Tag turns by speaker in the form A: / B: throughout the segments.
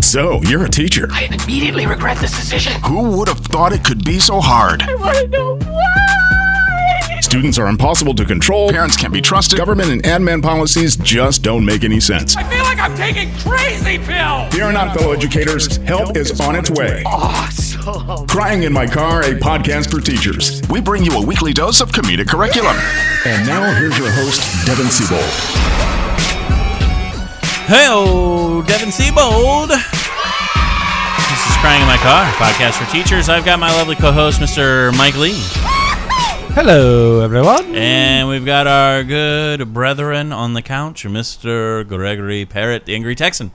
A: So, you're a teacher.
B: I immediately regret this decision.
A: Who would have thought it could be so hard?
B: I want to know why.
A: Students are impossible to control, parents can't be trusted, government and admin policies just don't make any sense.
B: I feel like I'm taking crazy pills.
A: Fear not, fellow educators. Help is on its way.
B: Awesome.
A: Crying in My Car, a podcast for teachers. We bring you a weekly dose of comedic curriculum. And now, here's your host, Devin Seabold.
C: Hey-o, Devin Seabold. This is Crying in My Car, podcast for teachers. I've got my lovely co-host, Mr. Mike Lee.
D: Hello, everyone.
C: And we've got our good brethren on the couch, Mr. Gregory Parrott, the Angry Texan.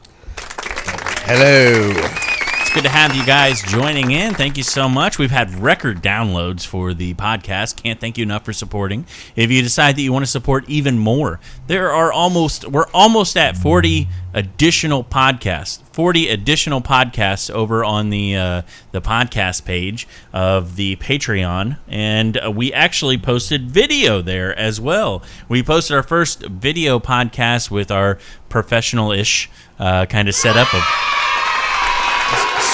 E: Hello.
C: It's good to have you guys joining in. Thank you so much. We've had record downloads for the podcast. Can't thank you enough for supporting. If you decide that you want to support even more, we're almost at 40 additional podcasts. 40 additional podcasts over on the podcast page of the Patreon, and we actually posted video there as well. We posted our first video podcast with our professional-ish kind of setup of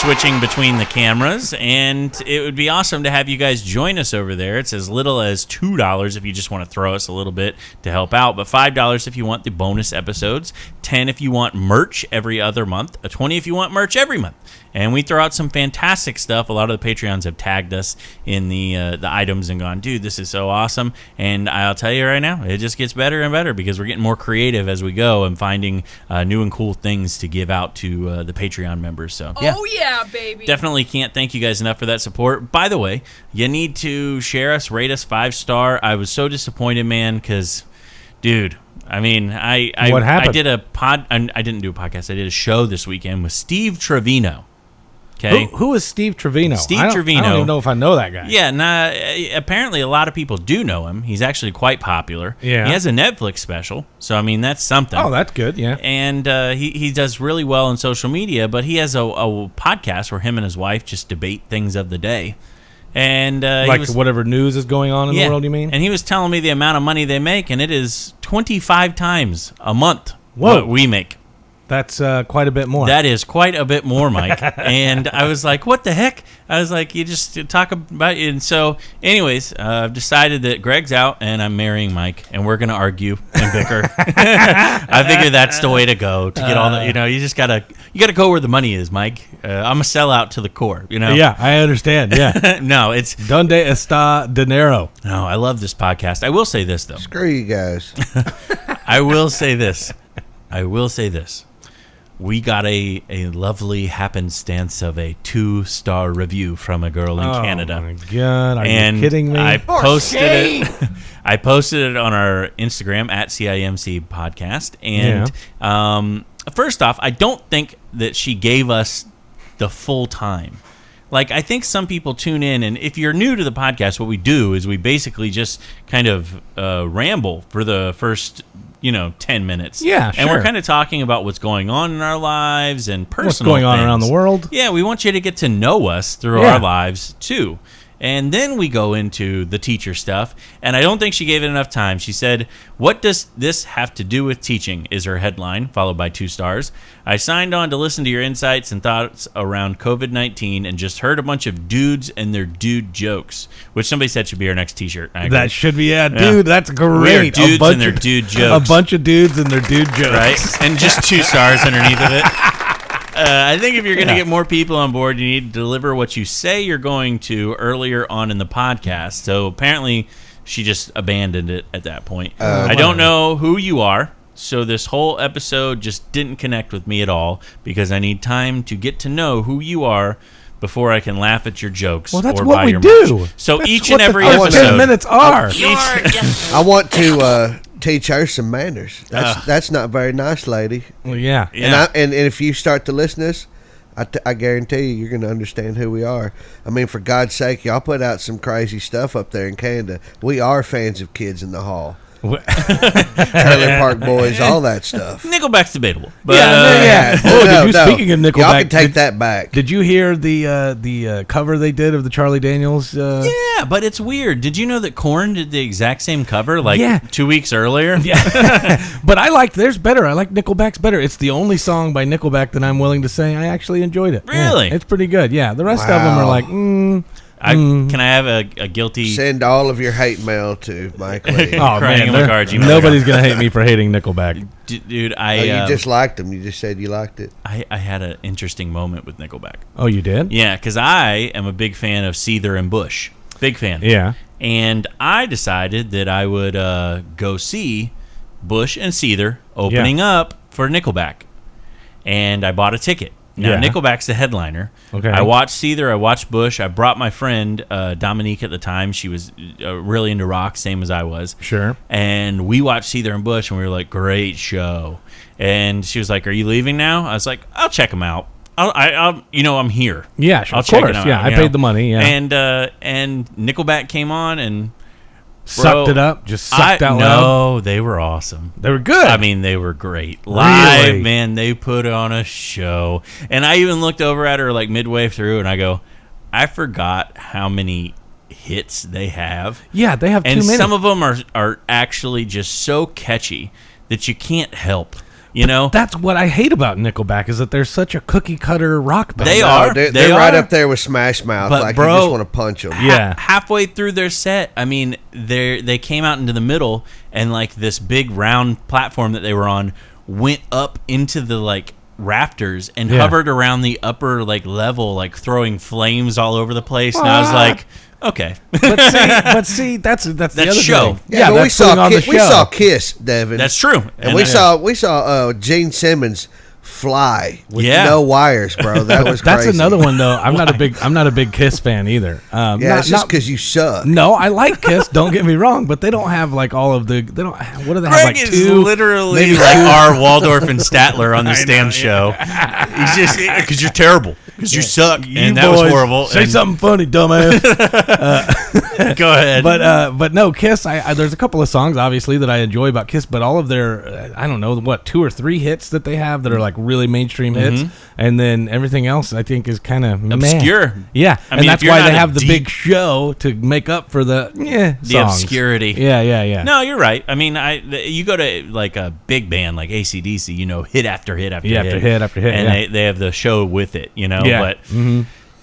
C: switching between the cameras, and it would be awesome to have you guys join us over there. It's as little as $2 if you just want to throw us a little bit to help out, but $5 if you want the bonus episodes, $10 if you want merch every other month, $20 if you want merch every month. And we throw out some fantastic stuff. A lot of the Patreons have tagged us in the items and gone, dude, this is so awesome. And I'll tell you right now, it just gets better and better because we're getting more creative as we go and finding new and cool things to give out to the Patreon members. So, yeah.
F: Oh, yeah, baby.
C: Definitely can't thank you guys enough for that support. By the way, you need to share us, rate us 5-star. I was so disappointed, man, because, dude, I mean,
D: What happened?
C: I didn't do a podcast. I did a show this weekend with Steve Trevino. Okay.
D: Who is Steve Trevino?
C: Trevino.
D: I don't even know if I know that guy.
C: Yeah, apparently a lot of people do know him. He's actually quite popular.
D: Yeah.
C: He has a Netflix special, so I mean that's something.
D: Oh, that's good. Yeah.
C: And he does really well on social media, but he has a podcast where him and his wife just debate things of the day. And
D: whatever news is going on in the world, you mean?
C: And he was telling me the amount of money they make, and it is 25 times a month
D: Whoa.
C: what we make.
D: That's quite a bit more.
C: That is quite a bit more, Mike. And I was like, what the heck? I was like, you just talk about it. And so, anyways, I've decided that Greg's out and I'm marrying Mike, and we're going to argue and bicker. I figure that's the way to go to get all the, you just got to go where the money is, Mike. I'm a sellout to the core,
D: Yeah, I understand. Yeah.
C: No, it's
D: Donde está dinero?
C: No, I love this podcast. I will say this, though.
E: Screw you guys.
C: I will say this. We got a lovely happenstance of a 2-star review from a girl in Canada.
D: Oh my God, are you kidding me?
C: I posted it. I posted it on our Instagram at CIMC Podcast. And first off, I don't think that she gave us the full time. Like, I think some people tune in, and if you're new to the podcast, what we do is we basically just kind of ramble for the first 10 minutes.
D: Yeah, sure.
C: And we're kind of talking about what's going on in our lives and personal
D: What's going on
C: things.
D: around the world.
C: Yeah, we want you to get to know us through our lives, too. And then we go into the teacher stuff, and I don't think she gave it enough time. She said, "What does this have to do with teaching?" is her headline, followed by 2 stars. "I signed on to listen to your insights and thoughts around COVID-19 and just heard a bunch of dudes and their dude jokes," which somebody said should be our next t-shirt. I agree.
D: That should be, dude, that's great.
C: We are dudes and their dude jokes.
D: A bunch of dudes and their dude jokes.
C: Right? And just 2 stars underneath of it. I think if you're going to get more people on board, you need to deliver what you say you're going to earlier on in the podcast. So apparently she just abandoned it at that point. I don't know who you are, so this whole episode just didn't connect with me at all because I need time to get to know who you are before I can laugh at your jokes.
D: Well, that's
C: or
D: what
C: buy
D: we
C: your
D: do.
C: merch. So
D: That's
C: each
D: what
C: and every
D: the first
C: episode.
D: 10 minutes are.
E: I want to teach her some manners. That's not very nice, lady.
D: Well, yeah.
E: And if you start to listen to this, I guarantee you're going to understand who we are. I mean, for God's sake, y'all put out some crazy stuff up there in Canada. We are fans of Kids in the Hall. Trailer Park Boys, all that stuff.
C: Nickelback's debatable. But,
D: yeah. Speaking of Nickelback,
E: y'all can take that back.
D: Did you hear the cover they did of the Charlie Daniels?
C: Yeah, but it's weird. Did you know that Korn did the exact same cover 2 weeks earlier?
D: Yeah. But I like theirs better. I like Nickelback's better. It's the only song by Nickelback that I'm willing to say I actually enjoyed it.
C: Really?
D: Yeah, it's pretty good. Yeah. The rest of them are like,
C: Can I have a guilty...
E: Send all of your hate mail to Mike Lee.
D: Oh,
C: Crying
D: man.
C: in my car, Gmail.
D: Nobody's going to hate me for hating Nickelback.
C: Dude,
E: You just liked them. You just said you liked it.
C: I had an interesting moment with Nickelback.
D: Oh, you did?
C: Yeah, because I am a big fan of Seether and Bush. Big fan.
D: Yeah.
C: And I decided that I would go see Bush and Seether opening up for Nickelback. And I bought a ticket. Now, Nickelback's the headliner.
D: Okay.
C: I watched Seether. I watched Bush. I brought my friend, Dominique, at the time. She was really into rock, same as I was.
D: Sure.
C: And we watched Seether and Bush, and we were like, great show. And she was like, are you leaving now? I was like, I'll check them out. I'm here.
D: Yeah, sure.
C: I'll
D: Of
C: check
D: course.
C: it out,
D: Yeah, I paid the money. Yeah.
C: And Nickelback came on and
D: sucked it up. Just sucked out loud.
C: No, they were awesome.
D: They were good.
C: I mean, they were great. Live,
D: Really?
C: man, they put on a show. And I even looked over at her like midway through and I go, I forgot how many hits they have.
D: Yeah, they have too
C: And
D: many.
C: some of them are actually just so catchy that you can't help. You know,
D: That's what I hate about Nickelback is that they're such a cookie cutter rock band.
C: They
E: No,
C: are.
E: They're right up there with Smash Mouth.
C: But,
E: Like
C: bro,
E: you just want to punch them.
D: Yeah.
C: halfway through their set, I mean, they came out into the middle, and like this big round platform that they were on went up into the like rafters and hovered around the upper like level, like throwing flames all over the place. And I was like, okay,
D: But see, that's the other
C: show.
D: thing.
E: Yeah, but
D: that's
E: we saw
D: putting on the
E: we
D: show.
E: saw Kiss, Devin.
C: that's true.
E: And we saw Gene Simmons fly with
C: Yeah.
E: no wires, bro. That was
D: That's
E: crazy.
D: another one though. I'm not a big Kiss fan either.
E: Yeah, it's just because you suck.
D: No, I like Kiss. Don't get me wrong, but they don't have like all of the. They don't. What do they have?
C: Greg
D: Like
C: is
D: two.
C: literally
D: maybe
C: like
D: two.
C: our Waldorf and Statler on this damn show. He's just because you're terrible, because you suck,
D: You
C: and that was
D: boys,
C: horrible.
D: Say
C: and
D: something funny, dumbass.
C: Go ahead.
D: But no, Kiss. I there's a couple of songs obviously that I enjoy about Kiss, but all of their I don't know what 2 or 3 hits that they have that are like really mainstream hits, and then everything else I think is kind of
C: Obscure.
D: Yeah,
C: I
D: and
C: mean,
D: that's
C: if you're
D: why
C: not
D: they
C: a
D: have the
C: deep-
D: big show to make up for the
C: the
D: songs.
C: obscurity.
D: Yeah.
C: No, you're right. I mean, you go to like a big band like AC/DC, hit after hit after
D: Yeah,
C: hit
D: after hit after hit,
C: and
D: yeah.
C: they have the show with it,
D: Yeah.
C: But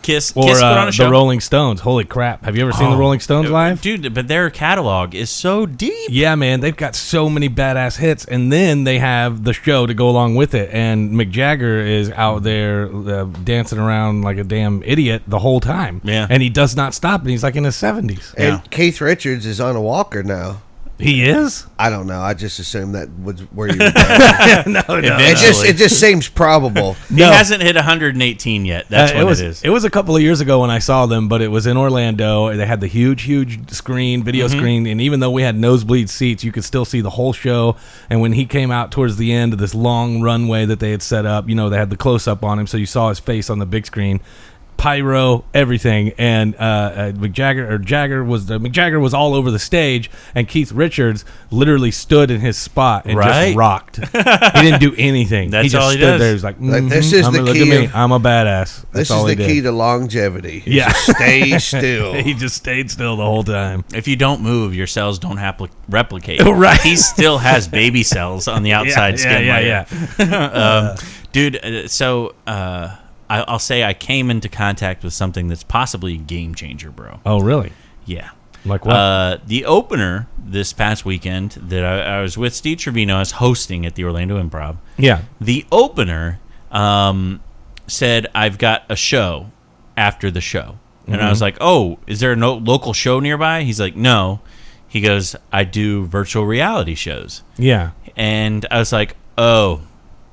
C: Kiss
D: Or
C: put on a show.
D: the Rolling Stones. Holy crap! Have you ever seen the Rolling Stones live?
C: Dude, but their catalog is so deep.
D: Yeah, man, they've got so many badass hits, and then they have the show to go along with it. And Mick Jagger is out there dancing around like a damn idiot the whole time.
C: Yeah.
D: and he does not stop, and he's like in his 70s.
E: And
C: Yeah.
E: Keith Richards is on a walker now.
D: He is.
E: I don't know. I just assumed that was where you were going.
D: No.
E: It just seems probable.
C: He hasn't hit 118 yet. That's what it is.
D: It was a couple of years ago when I saw them, but it was in Orlando. They had the huge screen, video screen, and even though we had nosebleed seats, you could still see the whole show. And when he came out towards the end of this long runway that they had set up, they had the close up on him, so you saw his face on the big screen. Pyro, everything, and Mick Jagger was all over the stage, and Keith Richards literally stood in his spot and
C: Right.
D: just rocked. He didn't do anything.
C: That's
D: he just
C: all he
D: stood
C: does.
D: there. He's like,
E: this is the
D: look
E: key
D: at me.
E: of-
D: I'm a badass. That's
E: This is
D: all
E: the
D: he did.
E: key to longevity.
D: Yeah.
E: Just stay still.
D: He just stayed still the whole time.
C: If you don't move, your cells don't replicate.
D: Right.
C: He still has baby cells on the outside skin layer. Dude, I'll say I came into contact with something that's possibly a game changer, bro.
D: Oh, really?
C: Yeah.
D: Like what?
C: The opener this past weekend that I was with Steve Trevino, I was hosting at the Orlando Improv.
D: Yeah.
C: The opener said, I've got a show after the show. And I was like, oh, is there a local show nearby? He's like, no. He goes, I do virtual reality shows.
D: Yeah.
C: And I was like, oh,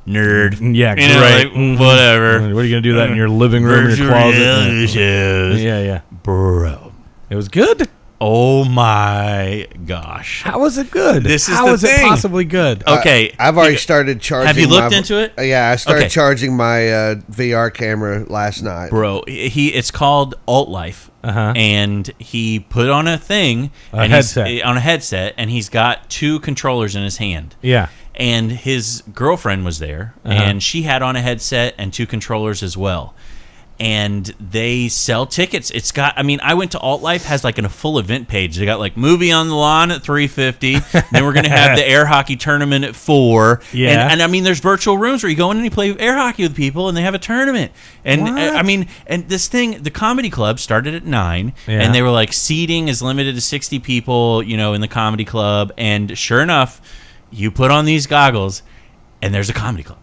C: nerd.
D: Yeah,
C: You know,
D: great.
C: like, whatever.
D: What are you going to do that in your living room, in your
C: Virtual
D: closet?
C: reality shows.
D: Yeah.
C: Bro.
D: It was good.
C: Oh my gosh.
D: How is it good?
C: This is
D: How
C: the
D: is it
C: thing.
D: possibly good?
C: Okay.
E: I've already started charging.
C: Have you looked into it?
E: Yeah, I started
C: Okay.
E: charging my VR camera last night.
C: Bro, it's called Alt Life. And he put on a thing
D: A headset.
C: on a headset, and he's got 2 controllers in his hand.
D: Yeah.
C: And his girlfriend was there, and she had on a headset and 2 controllers as well. And they sell tickets. It's got, I mean, I went to Alt Life, has like a full event page. They got like movie on the lawn at 3:50. Then we're going to have the air hockey tournament at 4.
D: Yeah.
C: And I mean, there's virtual rooms where you go in and you play air hockey with people and they have a tournament. And
D: What?
C: I mean, and this thing, the comedy club started at 9
D: Yeah.
C: and they were like, seating is limited to 60 people, you know, in the comedy club. And sure enough, you put on these goggles and there's a comedy club.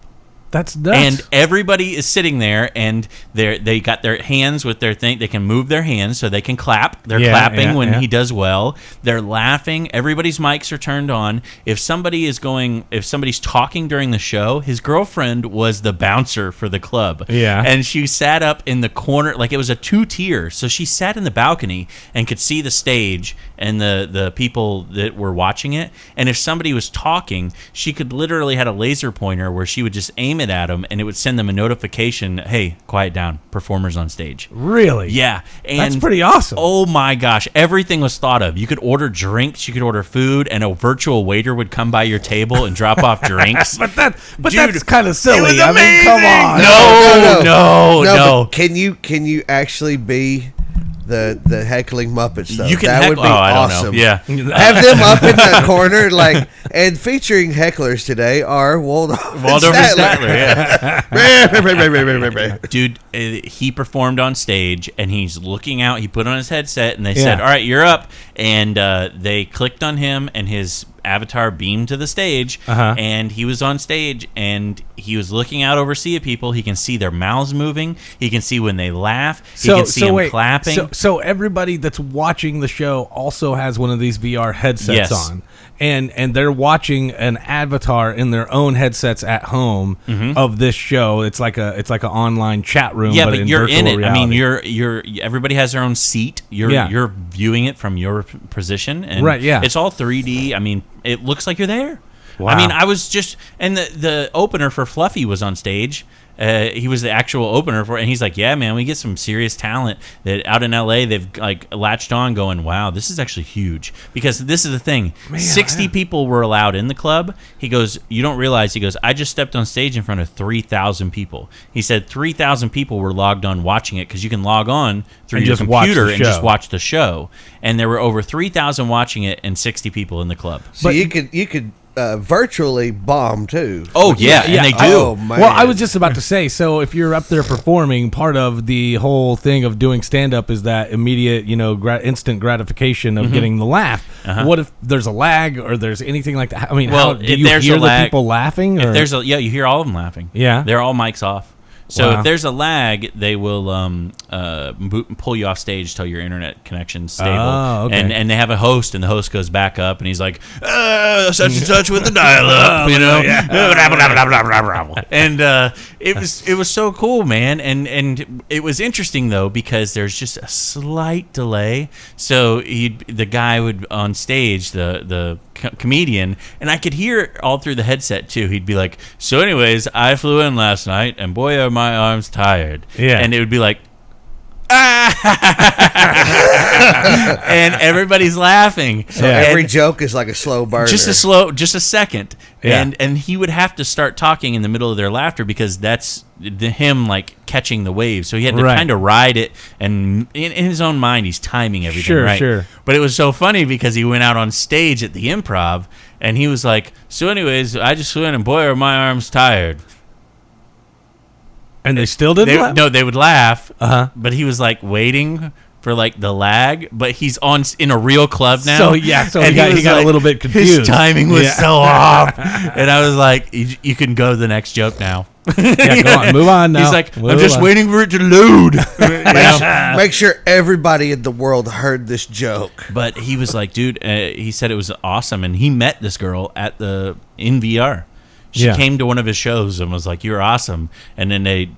D: That's nuts.
C: And everybody is sitting there, and they got their hands with their thing. They can move their hands so they can clap. They're clapping when he does well. They're laughing. Everybody's mics are turned on. If somebody's talking during the show, his girlfriend was the bouncer for the club.
D: Yeah.
C: And she sat up in the corner, like it was a 2-tier. So she sat in the balcony and could see the stage and the people that were watching it. And if somebody was talking, she could literally had a laser pointer where she would just aim it at them, and it would send them a notification, hey, quiet down, performers on stage.
D: Really?
C: Yeah. And
D: That's pretty awesome.
C: Oh my gosh, everything was thought of. You could order drinks, you could order food, and a virtual waiter would come by your table and drop off drinks.
D: But
C: Dude,
D: that's kind of
C: it
D: silly.
C: was
D: I mean, come on.
C: No.
E: But can you actually be the heckling Muppet stuff?
C: You can
E: that would be
C: I don't
E: awesome.
C: know. Yeah.
E: Have them up in the corner, like, and featuring hecklers today are Waldorf and
C: Statler,
E: yeah.
C: Dude, he performed on stage, and he's looking out. He put on his headset, and they
D: Yeah.
C: said, all right, you're up. And they clicked on him, and his avatar beamed to the stage, and he was on stage, and he was looking out over sea of people. He can see their mouths moving. He can see when they laugh. He can see them clapping.
D: So everybody that's watching the show also has one of these VR headsets
C: Yes.
D: on, and they're watching an avatar in their own headsets at home of this show. It's like an online chat room.
C: Yeah,
D: but
C: but
D: in
C: you're in
D: virtual
C: it. I mean,
D: reality.
C: you're everybody has their own seat. You're viewing it from your position, and
D: Right, yeah.
C: it's all 3D. I mean, it looks like you're there.
D: Wow.
C: I mean, I was just, and the opener for Fluffy was on stage. He was the actual opener for it, and he's like, yeah, man, we get some serious talent that out in LA they've like latched on going, wow, this is actually huge. Because this is the thing, 60 people were allowed in the club. He goes, you don't realize, he goes, I just stepped on stage in front of 3,000 people. He said 3,000 people were logged on watching it, because you can log on through
D: And
C: your
D: just watch
C: computer
D: the
C: and just
D: show.
C: watch the show. And there were over 3,000 watching it and 60 people in the club.
E: So you could virtually bomb too.
C: Oh, yeah, and they do.
E: Oh, man.
D: Well, I was just about to say, so if you're up there performing, part of the whole thing of doing stand-up is that immediate, instant gratification of getting the laugh. What if there's a lag or there's anything like that? I mean,
C: Well,
D: do
C: if
D: you
C: there's
D: hear
C: a
D: the
C: lag-
D: people laughing?
C: If
D: Or?
C: there's you hear all of them laughing.
D: Yeah?
C: They're all mics off. So
D: Wow.
C: if there's a lag, they will pull you off stage till your internet connection's stable.
D: Oh, okay.
C: And they have a host, and the host goes back up, and he's like, such and such with the dial-up, you know? And it was so cool, man. And it was interesting, though, because there's just a slight delay. So the guy would, on stage, the comedian, and I could hear it all through the headset too. He'd be like, so anyways, I flew in last night and boy are my arms tired.
D: Yeah.
C: And it would be like, and everybody's laughing.
E: So
C: And
E: every joke is like a slow burner.
C: just a second.
D: Yeah.
C: And he would have to start talking in the middle of their laughter, because that's him like catching the wave. So he had to
D: Right.
C: kind of ride it, and in his own mind he's timing everything
D: Sure,
C: right.
D: sure.
C: But it was so funny because he went out on stage at the Improv, and he was like, so anyways, I just flew in and boy are my arms tired.
D: And they still didn't laugh?
C: No, they would laugh.
D: Uh-huh.
C: But he was like waiting for like the lag, but he's in a real club now.
D: So, yeah, so
C: And
D: he got
C: was
D: a little bit confused.
C: His timing was
D: Yeah.
C: so off. And I was like, you can go to the next joke now.
D: Yeah, go on. Move on now.
C: He's like,
D: Move
C: I'm just
D: on.
C: waiting for it to load.
E: Make sure everybody in the world heard this joke.
C: But he was like, dude, he said it was awesome. And he met this girl in VR. She
D: Yeah.
C: came to one of his shows and was like, you're awesome. And then they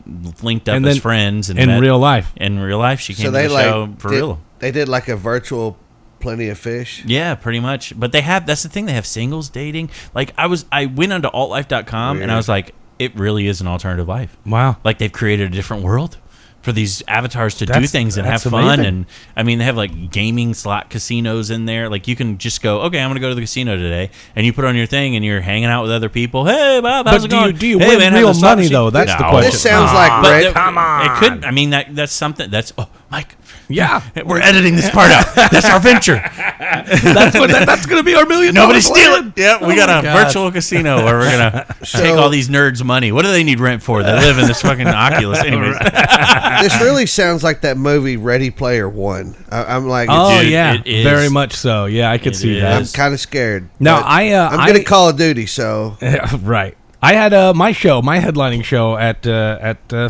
C: linked up
D: And
C: as
D: then
C: friends. And
D: in
C: met.
D: real life.
C: In real life, she came
E: So
C: to
E: they
C: the show for
E: did,
C: real.
E: They did like a virtual plenty of fish.
C: Yeah, pretty much. But that's the thing, they have singles dating. Like I went onto altlife.com and I was like, it really is an alternative life.
D: Wow.
C: Like they've created a different world for these avatars to do things and have
D: that's
C: fun.
D: amazing.
C: And I mean, they have like gaming slot casinos in there. Like you can just go, okay, I'm going to go to the casino today. And you put on your thing and you're hanging out with other people. Hey, Bob, how's it going?
D: Do you
C: hey,
D: win
C: man, have
D: real
C: a slot
D: money,
C: machine?
D: though? That's the
C: No.
D: question.
E: This sounds like
C: But
E: Rick.
C: come on. It could. I mean, that's something. That's Mike.
D: Yeah.
C: We're editing this part out. That's our venture.
D: That's going to be our $1 million.
C: Nobody steal it. Yeah, we got
D: my
C: a
D: gosh.
C: virtual casino where we're gonna take all these nerds' money. What do they need rent for? They live in this fucking Oculus, anyways.
E: This really sounds like that movie Ready Player One. I'm like,
D: Oh,
C: Dude,
D: yeah.
C: it is.
D: Very much so. Yeah, I could
C: It
D: see
C: is.
E: I'm
D: that.
E: kind of scared.
D: No,
E: but
D: I'm
E: I'm gonna Call of Duty, so
D: right. I had my headlining show at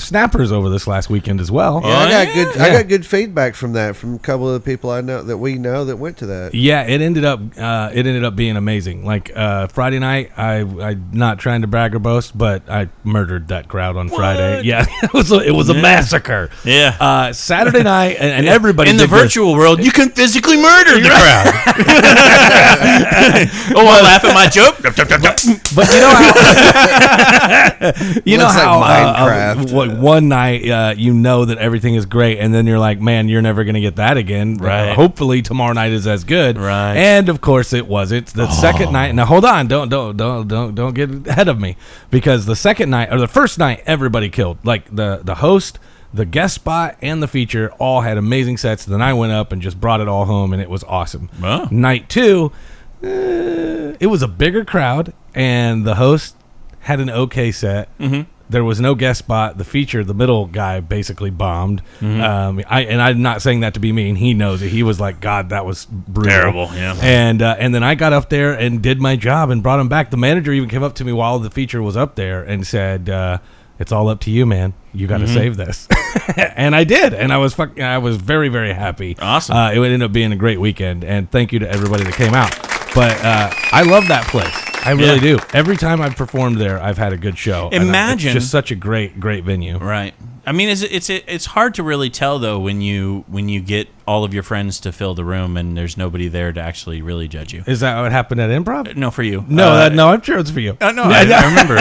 D: Snappers over this last weekend as well.
E: yeah, I
D: Yeah.
E: got good feedback from that from a couple of the people I know that we know that went to that.
D: Yeah, it ended up being amazing. Like Friday night, I not trying to brag or boast, but I murdered that crowd on Friday. Yeah, it was a massacre.
C: Yeah.
D: Saturday night, and everybody
C: in the
D: did this.
C: virtual world, you can physically murder the crowd. Oh, I laugh at my joke.
D: But you know how you know
E: Looks like
D: how
E: Minecraft.
D: one night you know that everything is great, and then you're like, man, you're never gonna get that again.
C: Right.
D: Hopefully tomorrow night is as good.
C: Right.
D: And of course it wasn't. The second night. Now hold on, don't get ahead of me, because the second night or the first night everybody killed. Like the host, the guest spot, and the feature all had amazing sets. Then I went up and just brought it all home, and it was awesome.
C: Wow.
D: Night two, it was a bigger crowd, and the host had an okay set. Mm-hmm. There was no guest spot. The feature, the middle guy, basically bombed. Mm-hmm. I'm not saying that to be mean. He knows it. He was like, God, that was brutal.
C: Terrible, yeah.
D: And then I got up there and did my job and brought him back. The manager even came up to me while the feature was up there and said, it's all up to you, man. You got to save this. And I did. And I was very, very happy.
C: Awesome.
D: It ended up being a great weekend. And thank you to everybody that came out. But I love that place. I really do. Every time I've performed there, I've had a good show.
C: Imagine.
D: It's just such a great venue.
C: Right. I mean, it's hard to really tell though when you get all of your friends to fill the room and there's nobody there to actually really judge you.
D: Is that what happened at Improv?
C: No, for you.
D: No, no, I'm sure it's for you.
C: No, I remember.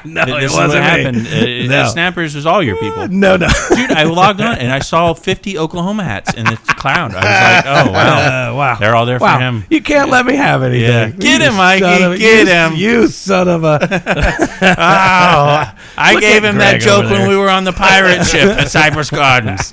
D: No,
C: This
D: it
C: is what
D: wasn't me.
C: happened.
D: No.
C: Snappers was all your people.
D: No.
C: Dude, I logged on and I saw 50 Oklahoma hats in the cloud. I was like, oh, wow.
D: Wow.
C: They're all there for him.
D: You can't let me have anything.
C: Yeah. Get
D: You
C: him, Mikey.
D: son of a-
C: Get
D: you-
C: him.
D: You son of a...
C: Oh, I
D: Look
C: gave
D: at
C: him that
D: Greg
C: joke
D: over
C: when
D: there.
C: we were on the pirate ship at Cypress Gardens.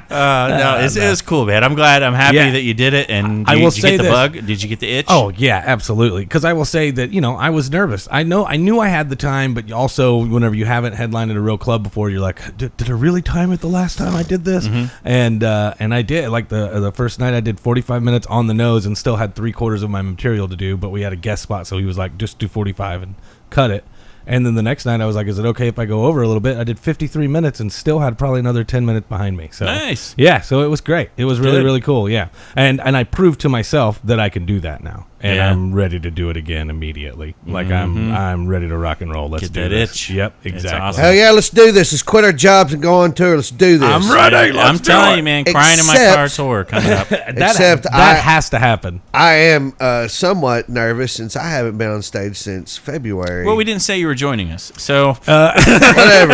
C: No, it was cool, man. I'm glad. I'm happy
D: Yeah.
C: that you did it. And
D: I
C: did
D: will
C: you
D: say
C: get the
D: this.
C: bug? Did you get the itch?
D: Oh, yeah, absolutely. Because I will say that, I was nervous. I knew I had the time, but also whenever you haven't headlined at a real club before, you're like, did I really time it the last time I did this?
C: Mm-hmm.
D: And I did. Like the first night I did 45 minutes on the nose and still had 3/4 of my material to do, but we had a guest spot, so he was like, just do 45 and cut it. And then the next night I was like, is it okay if I go over a little bit? I did 53 minutes and still had probably another 10 minutes behind me. So
C: Nice.
D: Yeah, so it was great. It was really,
C: Good.
D: really cool. Yeah. And I proved to myself that I can do that now. And
C: Yeah.
D: I'm ready to do it again immediately. Like I'm ready to rock and roll. Let's
C: Get
D: do
C: that
D: this.
C: itch.
D: Yep,
C: It's
D: exactly.
C: awesome.
E: Hell yeah, let's do this. Let's quit our jobs and go on tour. Let's do this.
D: I'm ready.
C: I'm
D: Let's do
C: telling
D: it.
C: you, man, crying in my car
E: Except-
C: tour coming up.
E: Except
D: that has to happen.
E: I am somewhat nervous since I haven't been on stage since February.
C: Well, we didn't say you were joining us, so
E: Whatever.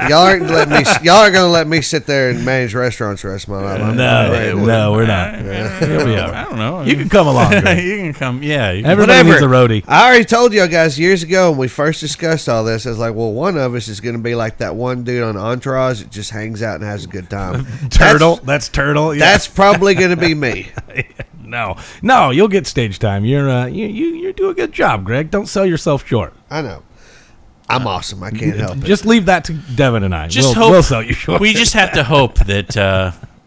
E: Y'all aren't gonna let me sit there and manage restaurants the rest of my life. I'm afraid.
D: No, we're not. You'll be all right.
C: I don't know.
D: You can come along. Greg.
C: You can come. Yeah. You can-
D: Everybody
E: Whatever.
D: needs a roadie.
E: I already told y'all guys years ago when we first discussed all this. I was like, well, one of us is going to be like that one dude on Entourage that just hangs out and has a good time.
D: Turtle. That's Turtle. Yeah.
E: That's probably going to be me.
D: No, you'll get stage time. You do a good job, Greg. Don't sell yourself short.
E: I know. I'm awesome. I can't help it.
D: Just leave that to Devin and I.
C: Just
D: we'll,
C: hope
D: we'll sell you short.
C: We just have to hope that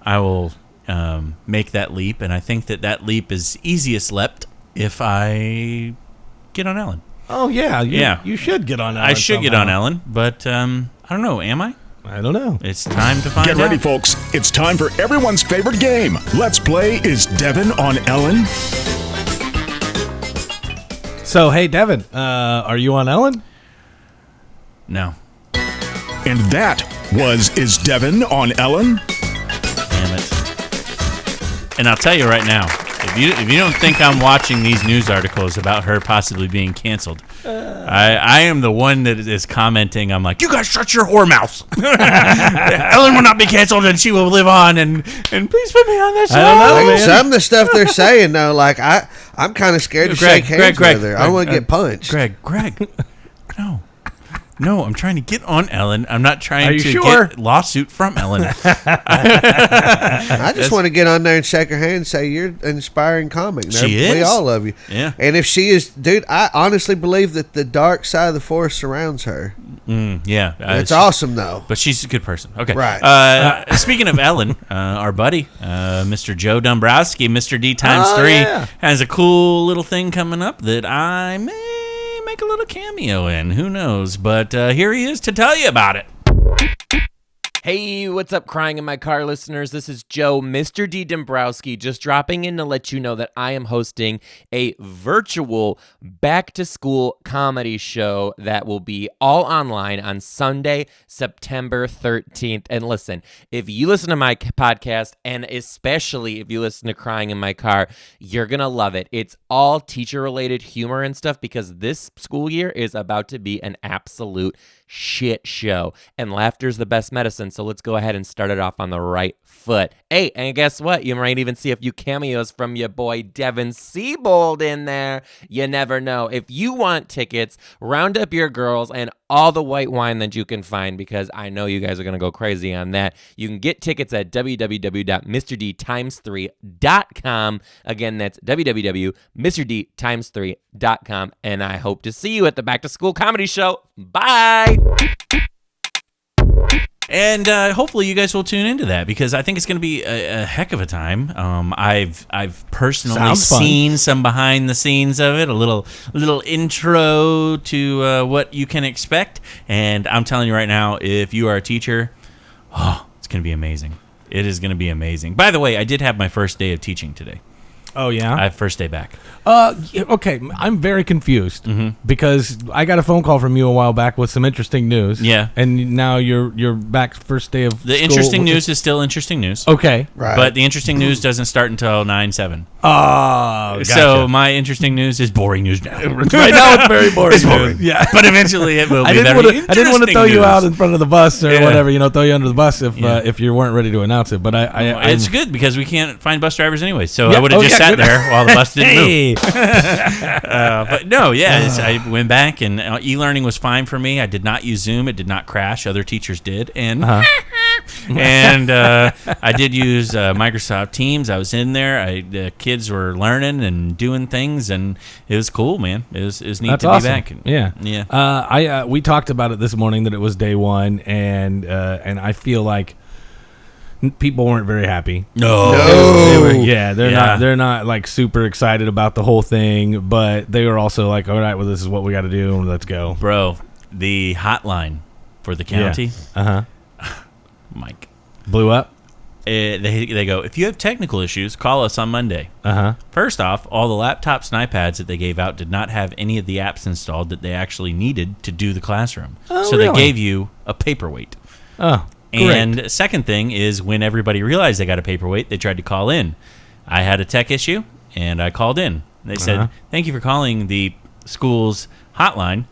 C: I will make that leap, and I think that leap is easiest leapt if I get on Ellen.
D: Oh yeah,
C: Yeah.
D: You should get on. Ellen
C: I should get
D: somehow.
C: on Ellen, but I don't know. Am I?
D: I don't know.
C: It's time to find
A: Get
C: out.
A: ready, folks. It's time for everyone's favorite game. Let's play Is Devin on Ellen?
D: So hey, Devin, are you on Ellen?
C: No.
A: And that was Is Devin on Ellen?
C: Damn it. And I'll tell you right now, if you don't think I'm watching these news articles about her possibly being canceled, I am the one that is commenting. I'm like, you guys shut your whore mouths. Ellen will not be canceled and she will live on. And please put me on that show.
D: I don't know, man.
E: Some of the stuff they're saying, though, like, I'm kind of scared to shake hands with her. I don't want to get punched.
C: Greg, no, I'm trying to get on Ellen. I'm not trying to
D: sure?
C: get lawsuit from Ellen.
E: I just want to get on there and shake her hand and say, you're an inspiring comic.
C: She is.
E: We all love you.
C: Yeah.
E: And if she is, dude, I honestly believe that the dark side of the force surrounds her.
C: Yeah.
E: It's awesome, though.
C: But she's a good person. Okay.
E: Right.
C: Speaking of Ellen, our buddy, Mr. Joe Dombrowski, Mr. D times 3, has a cool little thing coming up that I may make a little cameo in. Who knows? But here he is to tell you about it.
F: Hey, what's up, Crying in My Car listeners? This is Joe, Mr. D. Dombrowski, just dropping in to let you know that I am hosting a virtual back-to-school comedy show that will be all online on Sunday, September 13th. And listen, if you listen to my podcast, and especially if you listen to Crying in My Car, you're going to love it. It's all teacher-related humor and stuff because this school year is about to be an absolute shit show, and laughter's the best medicine, so let's go ahead and start it off on the right foot. Hey, and guess what? You might even see a few cameos from your boy Devin Siebold in there. You never know. If you want tickets, round up your girls and all the white wine that you can find, because I know you guys are going to go crazy on that. You can get tickets at www.mrdtimes3.com. Again, that's www.mrdtimes3.com, and I hope to see you at the Back to School Comedy Show. Bye!
C: And hopefully you guys will tune into that because I think it's going to be a heck of a time. I've personally seen some behind the scenes of it, a little intro to what you can expect. And I'm telling you right now, if you are a teacher, it's going to be amazing. It is going to be amazing. By the way, I did have my first day of teaching today.
D: Oh, yeah?
C: I have first day back.
D: Okay, I'm very confused because I got a phone call from you a while back with some interesting news.
C: Yeah.
D: And now you're back first day of
C: The
D: school.
C: interesting news is still interesting news.
D: Okay.
E: Right.
C: But the interesting news doesn't start until 9/7.
D: Oh, gotcha.
C: So my interesting news is boring news now.
D: right now it's very boring.
C: It's boring.
D: Yeah.
C: But eventually it will be
D: I didn't want to throw you out in front of the bus or whatever, throw you under the bus if you weren't ready to announce it. But
C: it's good because we can't find bus drivers anyway. So I would have just sat there while the bus didn't move. But no, I went back and e-learning was fine for me. I did not use Zoom. It did not crash. Other teachers did. And and I did use Microsoft Teams. I was in there. The kids were learning and doing things, and it was cool, man. It was neat
D: That's
C: to
D: awesome.
C: be back.
D: Yeah. We talked about it this morning that it was day one, and I feel like people weren't very happy.
C: No.
D: They're not like super excited about the whole thing, but they were also like, all right, well, this is what we got to do, and let's go.
C: Bro, the hotline for the county, Mike,
D: blew up.
C: They go, if you have technical issues, call us on Monday. First off, all the laptops and iPads that they gave out did not have any of the apps installed that they actually needed to do the classroom. So
D: really?
C: they gave you a paperweight.
D: Oh,
C: and second thing is when everybody realized they got a paperweight, they tried to call in. I had a tech issue, and I called in. They said, thank you for calling the school's hotline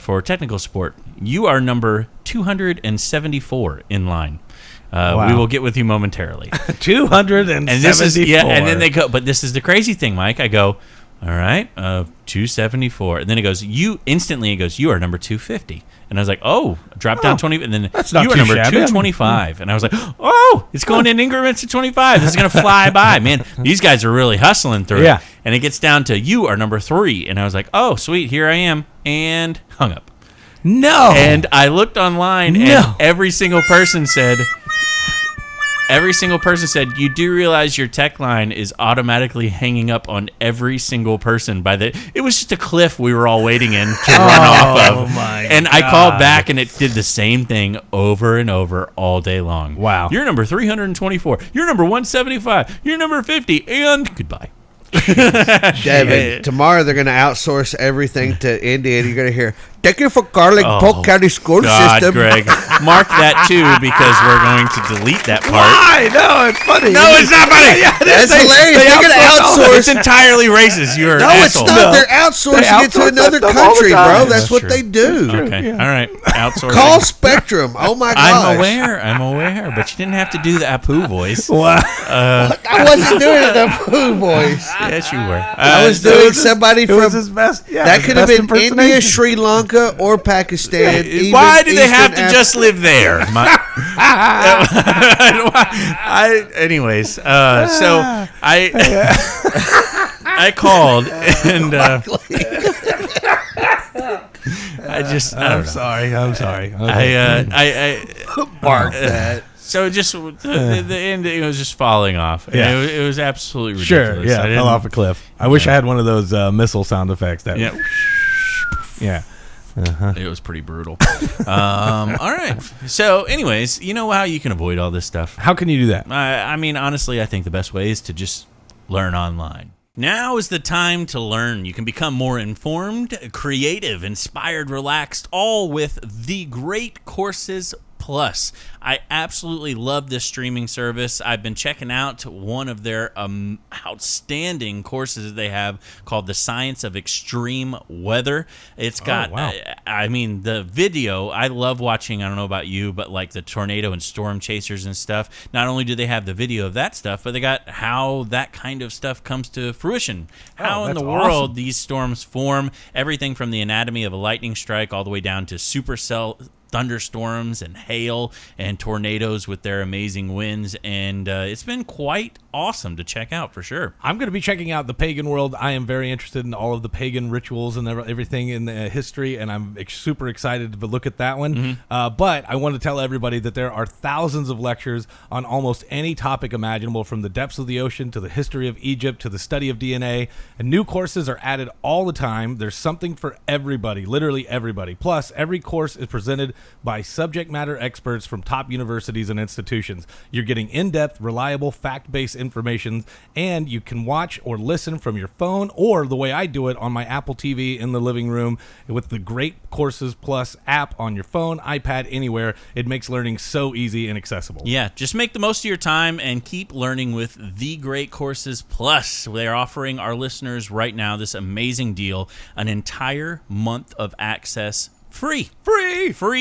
C: for technical support. You are number 274 in line. We will get with you momentarily.
D: 274.
C: And this is and then they go, but this is the crazy thing, Mike. I go, all right, 274, and then it goes, you are number 250, and I was like, oh, drop down 20, and then
D: that's not
C: you are
D: too
C: number
D: shabby.
C: 225, and I was like, oh, it's going in increments of 25. This is gonna fly by, man. These guys are really hustling through it, and it gets down to you are number 3, and I was like, oh, sweet, here I am, and hung up.
D: No.
C: And I looked online, and every single person said, you do realize your tech line is automatically hanging up on every single person it was just a cliff we were all waiting in to run off of. And I called back, and it did the same thing over and over all day long.
D: Wow.
C: You're number 324. You're number 175. You're number 50. And goodbye.
E: Devin, tomorrow they're going to outsource everything to India, and you're going to hear, Thank you for calling Polk County School
C: God,
E: System.
C: Greg, mark that too because we're going to delete that part.
D: Why? No, it's funny.
C: No, it's not funny.
E: That's hilarious. They're going to
C: It's
E: outsource.
C: entirely racist. You're
E: No,
C: an
E: it's
C: asshole.
E: not. They're outsourcing it to
D: outsource
E: another
D: that stuff all the
E: country,
D: time.
E: bro.
C: That's
E: That's what
C: true.
E: they do.
C: Okay, all right. Outsourcing.
E: Call Spectrum. Oh my gosh.
C: I'm aware, but you didn't have to do the Apu voice.
D: Wow.
E: I wasn't doing the poo voice.
C: Yes, you were.
E: I was doing somebody
D: It was
E: from.
D: his best. Yeah,
E: That
D: his
E: could have
D: best
E: been India,
D: impersonation.
E: Sri Lanka, or Pakistan. even
C: Why do they have
E: Eastern
C: to just live there? Anyways, so I called and I don't
D: I'm
C: know.
D: sorry. Okay.
C: I
E: Mark that.
C: so just the end, it was just falling off.
D: Yeah.
C: It was absolutely
D: Sure.
C: ridiculous.
D: Yeah,
C: I
D: fell
C: didn't-
D: off a cliff. I wish I had one of those missile sound effects. That.
C: Yeah.
D: Yeah.
C: It was pretty brutal. All right. So, anyways, you know how you can avoid all this stuff?
D: How can you do that?
C: I mean, honestly, I think the best way is to just learn online. Now is the time to learn. You can become more informed, creative, inspired, relaxed, all with the Great Courses Plus. I absolutely love this streaming service. I've been checking out one of their outstanding courses that they have called The Science of Extreme Weather. It's got,
D: wow.
C: I mean, the video, I love watching, I don't know about you, but like the tornado and storm chasers and stuff. Not only do they have the video of that stuff, but they got how that kind of stuff comes to fruition. How in
D: that's
C: the world
D: awesome.
C: these storms form, everything from the anatomy of a lightning strike all the way down to supercell thunderstorms and hail and tornadoes with their amazing winds, and it's been quite awesome to check out for sure.
D: I'm going to be checking out the pagan world. I am very interested in all of the pagan rituals and everything in the history, and I'm super excited to look at that one. But I want to tell everybody that there are thousands of lectures on almost any topic imaginable, from the depths of the ocean to the history of Egypt to the study of DNA. And new courses are added all the time. There's something for everybody, literally everybody. Plus, every course is presented by subject matter experts from top universities and institutions. You're getting in-depth, reliable, fact-based information, and you can watch or listen from your phone, or the way I do it, on my Apple TV in the living room with the Great Courses Plus app on your phone, iPad, anywhere. It makes learning so easy and accessible.
C: Yeah, just make the most of your time and keep learning with The Great Courses Plus. They are offering our listeners right now this amazing deal, an entire month of access free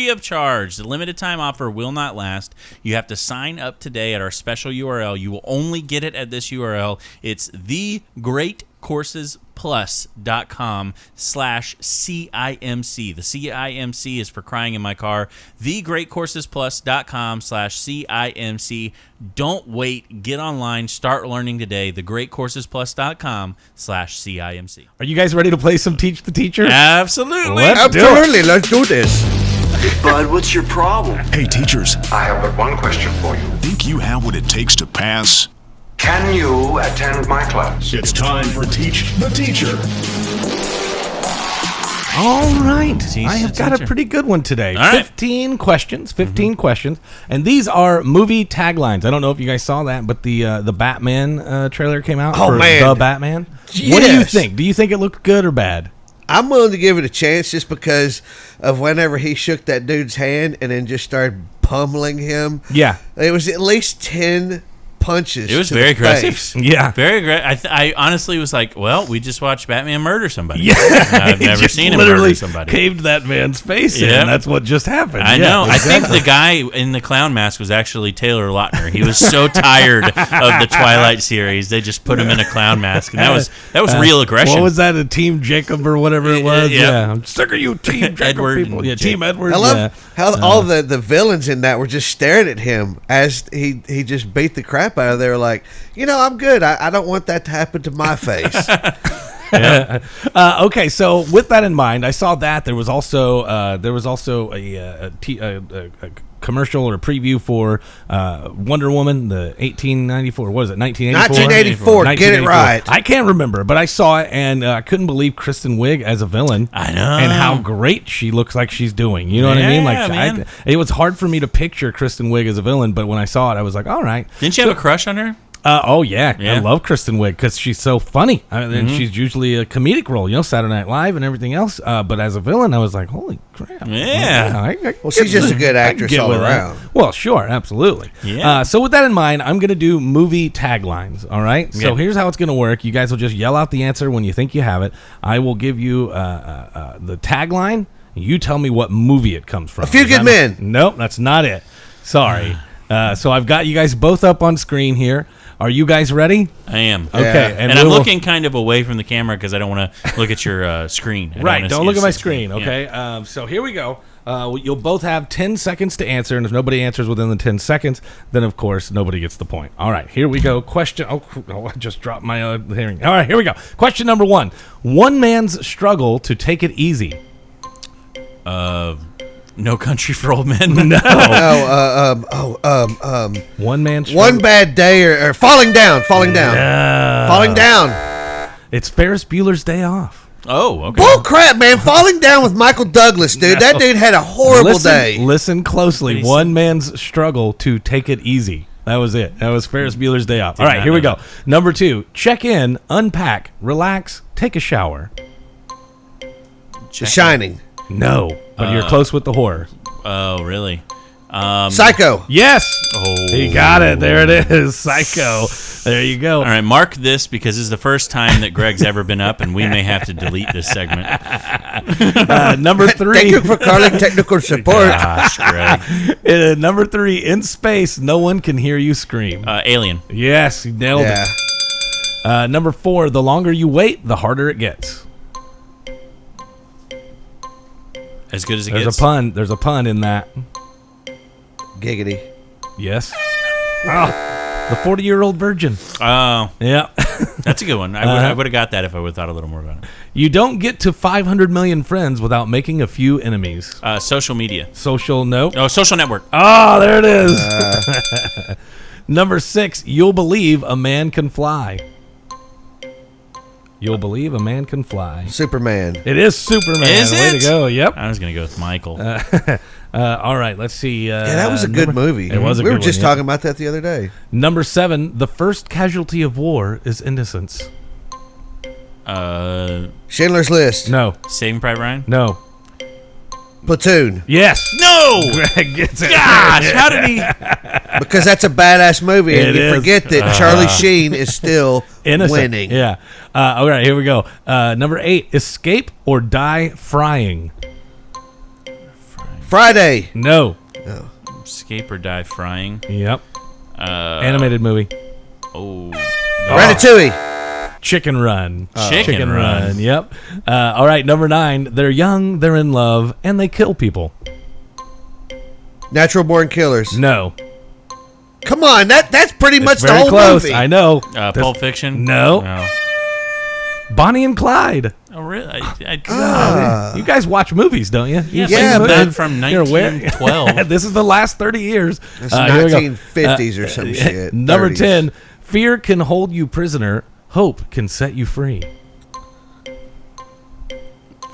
C: of charge. The limited time offer will not last. You have to sign up today at our special URL. You will only get it at this URL. It's thegreatcoursesplus.com/CIMC. The CIMC is for crying in my car. Thegreatcoursesplus.com/CIMC. Don't wait. Get online. Start learning today. Thegreatcoursesplus.com/CIMC.
D: Are you guys ready to play some Teach the Teacher?
C: Absolutely.
D: Let's do it.
E: Absolutely. Let's do this.
G: Bud, what's your problem?
A: Hey, teachers,
H: I have but one question for you.
A: think you have what it takes to pass?
H: Can you attend my class?
A: It's time for Teach the Teacher.
D: All right.
C: Teach
D: I
C: the
D: have got a
C: teacher.
D: pretty good one today.
C: All right.
D: 15 questions. 15 questions. And these are movie taglines. I don't know if you guys saw that, but the Batman trailer came out
E: Oh,
D: for
E: man.
D: The Batman. What do you
E: Yes.
D: think? Do you think it looked good or bad?
E: I'm willing to give it a chance just because of whenever he shook that dude's hand and then just started pummeling him.
D: Yeah.
E: It was at least 10 punches.
C: It was
E: to
C: very
E: the
C: aggressive.
E: face.
D: Yeah.
C: Very aggressive. I honestly was like, well, we just watched Batman murder somebody.
D: Yeah.
C: I've
D: He
C: never
D: just
C: seen him
D: literally
C: murder somebody.
D: caved that man's face in.
C: Yeah.
D: That's what just happened.
C: I
D: Yeah,
C: know.
D: exactly.
C: I think the guy in the clown mask was actually Taylor Lautner. He was so tired of the Twilight series, they just put him in a clown mask, and that was real aggression.
D: What was that? A Team Jacob or whatever it was?
C: Yeah.
D: I'm sick of you, Team Jacob
C: Edward
D: people.
C: and
D: Yeah,
C: Jake.
D: Team Edward.
E: I love
D: yeah.
E: how all the villains in that were just staring at him as he just beat the crap out of there. Like, I'm good. I don't want that to happen to my face.
D: Okay, so with that in mind, I saw that there was also a commercial or a preview for Wonder Woman, the 1894. What is it? 1984.
E: 1984. Get it right.
D: I can't remember, but I saw it and I couldn't believe Kristen Wiig as a villain.
C: I know.
D: And how great she looks like she's doing. You know what I mean?
C: Yeah,
D: Like,
C: man.
D: it was hard for me to picture Kristen Wiig as a villain, but when I saw it, I was like, all right.
C: Didn't you have a crush on her?
D: Oh yeah,
C: Yeah.
D: I love Kristen Wiig because she's so funny. And she's usually a comedic role, Saturday Night Live and everything else. But as a villain, I was like, holy crap!
C: Yeah.
E: Well, she's just a good actress all around.
D: Well, sure, absolutely.
C: Yeah.
D: So with that in mind, I'm going to do movie taglines. All right. So
C: Okay.
D: here's how it's going to work. You guys will just yell out the answer when you think you have it. I will give you the tagline. You tell me what movie it comes from.
E: A Few Good Men.
D: Nope, that's not it. Sorry. So I've got you guys both up on screen here. Are you guys ready?
C: I am.
D: Okay.
E: Yeah.
C: And I'm looking kind of away from the camera because I don't want to look at your screen.
D: Right. Don't look at my screen.
C: Yeah.
D: Okay. So here we go. You'll both have 10 seconds to answer, and if nobody answers within the 10 seconds, then of course nobody gets the point. All right. Here we go. Question. Oh, I just dropped my hearing. All right. Here we go. Question number 1. One man's struggle to take it easy.
C: No Country for Old Men.
D: No. One man's struggle.
E: One Bad Day or Falling Down. Falling Down.
D: It's Ferris Bueller's Day Off.
C: Oh, okay.
E: Bull crap, man. Falling Down with Michael Douglas, dude. That dude had a horrible day.
D: Listen closely.
C: What he
D: One man's struggle to take it easy. That was it. That was Ferris Bueller's Day Off. All right,
C: not
D: here we
C: know
D: go. Number 2. Check in, unpack, relax, take a shower.
E: The Shining.
D: No, but you're close with the horror.
C: Oh, really?
E: Psycho.
D: Yes.
C: Oh.
D: He got it. There it is. Psycho. There you go.
C: All right, mark this because this is the first time that Greg's ever been up, and we may have to delete this segment.
D: Number 3.
E: Thank you for calling technical support.
C: Gosh, Greg.
D: Number 3. In space, no one can hear you scream.
C: Alien.
D: Yes, you nailed
E: Yeah.
D: it. Number 4. The longer you wait, the harder it gets.
C: As good as it
D: There's
C: gets.
D: a pun. There's a pun in that.
E: Giggity.
D: Yes. Oh, the 40-year-old virgin.
C: Oh,
D: Yeah.
C: that's a good one. I would have got that if I would have thought a little more about it.
D: You don't get to 500 million friends without making a few enemies.
C: Social media.
D: Social, no.
C: Oh, social network.
D: Oh, there it is. Number 6. You'll believe a man can fly. You'll believe a man can fly.
E: Superman.
D: It is Superman.
C: Is
D: Way
C: it?
D: to go. Yep.
C: I was going to go with Michael.
D: All right, let's see.
E: Yeah, that was a good movie.
D: It was a
E: we
D: good
E: were just
D: one, yeah.
E: talking about that the other day.
D: Number 7. The first casualty of war is innocence.
E: Schindler's List.
D: No.
C: Saving Private Ryan?
D: No.
E: Platoon.
D: Yes.
C: No!
D: Greg gets it.
C: Gosh, how did he?
E: Because that's a badass movie, and
D: It
E: you
D: is.
E: forget that Charlie Sheen is still
D: Innocent.
E: winning.
D: Yeah. All right, here we go. Number 8. Escape or die frying.
E: Friday.
D: No.
C: Escape or die frying?
D: Yep. Animated movie.
C: Oh.
E: Ratatouille.
D: Chicken Run.
C: Chicken Run.
D: Yep. All right, number 9. They're young, they're in love, and they kill people.
E: Natural Born Killers.
D: No.
E: Come on, that's pretty much
D: It's
E: the
D: very
E: whole
D: close.
E: movie.
D: I know.
C: Pulp Fiction?
D: No.
C: No.
D: Bonnie and Clyde.
C: Oh, really?
D: You guys watch movies, don't you?
C: Yeah,
E: Yeah,
C: but
E: but-
C: not from
D: You're aware?
C: 1912.
D: This is the last 30 years.
E: It's
D: Here we go.
E: 1950s or some shit.
D: Number
E: 30s.
D: 10. Fear can hold you prisoner. Hope can set you free.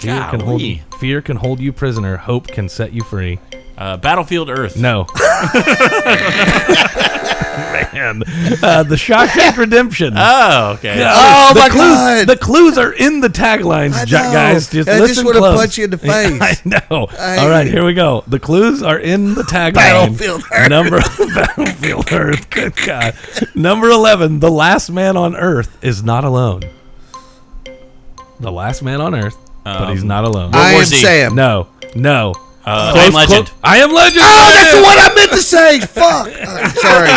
C: Golly.
D: Fear can hold you prisoner. Hope can set you free.
C: Battlefield Earth.
D: No. Man. The Shawshank Redemption.
C: Oh, okay.
E: Oh, my
D: clues,
E: God.
D: The clues are in the taglines,
E: I know.
D: guys. Just
E: I
D: listen
E: just want to
D: close.
E: punch you in the face.
D: I know. All right, here we go. The clues are in the tagline.
E: Battlefield Earth.
D: Battlefield Earth. Good God. Number 11. The last man on Earth is not alone. The last man on Earth, but he's not alone.
E: I
C: War
E: Am
C: Z.
E: Sam.
D: No.
C: I Am Legend.
D: I Am Legend.
E: Oh, that's what I meant to say. Fuck. Sorry.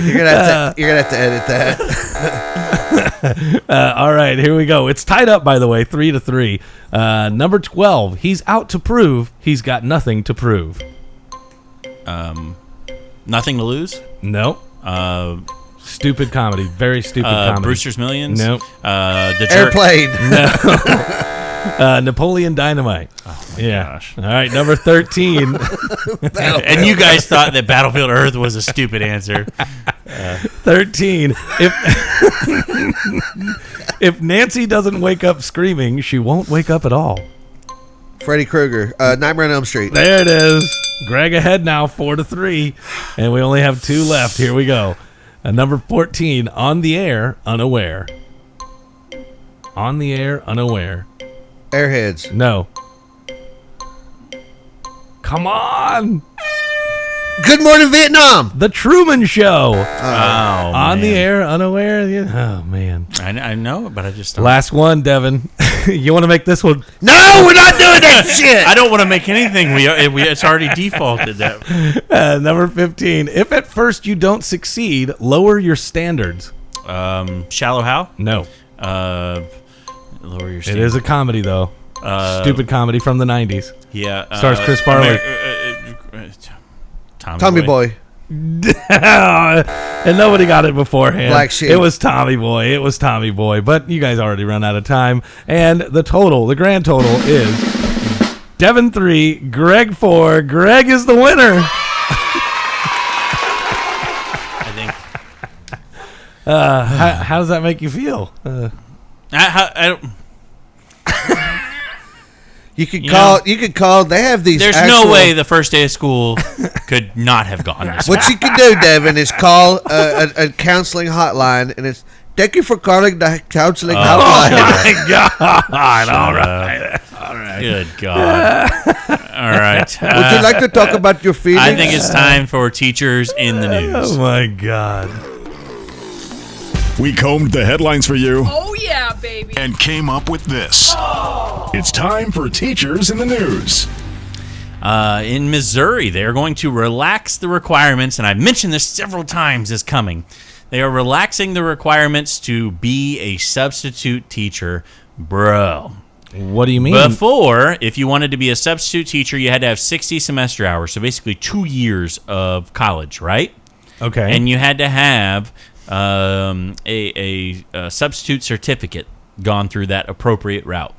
E: You're gonna have to edit that.
D: All right, here we go. It's tied up, by the way, 3-3. Number 12. He's out to prove he's got nothing to prove.
C: Nothing to Lose.
D: No. Stupid comedy. Very stupid comedy.
C: Brewster's Millions.
D: Nope.
C: The Jerk.
E: Airplane.
D: Napoleon Dynamite.
C: Oh my gosh.
D: All right, number 13.
C: And you guys thought that Battlefield Earth was a stupid answer.
D: 13. If Nancy doesn't wake up screaming, she won't wake up at all.
E: Freddy Krueger. Nightmare on Elm Street.
D: There it is. Greg ahead now, 4-3, and we only have 2 left. Here we go. Number 14, on the air, unaware. On the air, unaware.
E: Airheads.
D: No. Come on.
E: Good Morning Vietnam.
D: The Truman Show.
C: On
D: the air, unaware. Yeah. Oh, man.
C: I know it, but I just don't.
D: Last one, Devin. You want to make this one?
E: No, we're not doing that shit.
C: I don't want to make anything. It's already defaulted that.
D: Number 15. If at first you don't succeed, lower your standards.
C: Shallow Hal?
D: No.
C: Lower your
D: It
C: standard.
D: is a comedy, though. Stupid comedy from the 90s.
C: Yeah.
D: Stars Chris Farley.
E: Tommy Boy.
D: And nobody got it beforehand.
E: Black Sheep.
D: It was Tommy Boy. But you guys already run out of time. And the grand total is Devin 3, Greg 4. Greg is the winner.
C: I think.
D: How does that make you feel?
C: I don't.
E: You could call. They have these.
C: There's no way the first day of school could not have gone this way.
E: What you can do, Devin, is call a counseling hotline, and it's thank you for calling the counseling hotline.
D: My God. All right.
C: Good God. All right.
E: Would you like to talk about your feelings?
C: I think it's time for teachers in the news.
D: Oh, my God.
A: We combed the headlines for you
I: Oh, yeah, baby.
A: and came up with this. It's time for Teachers in the News.
C: In Missouri, they are going to relax the requirements, and I've mentioned this several times is coming. They are relaxing the requirements to be a substitute teacher. Bro.
D: What do you mean?
C: Before, if you wanted to be a substitute teacher, you had to have 60 semester hours, so basically 2 years of college, right?
D: Okay.
C: And you had to have a substitute certificate gone through that appropriate route.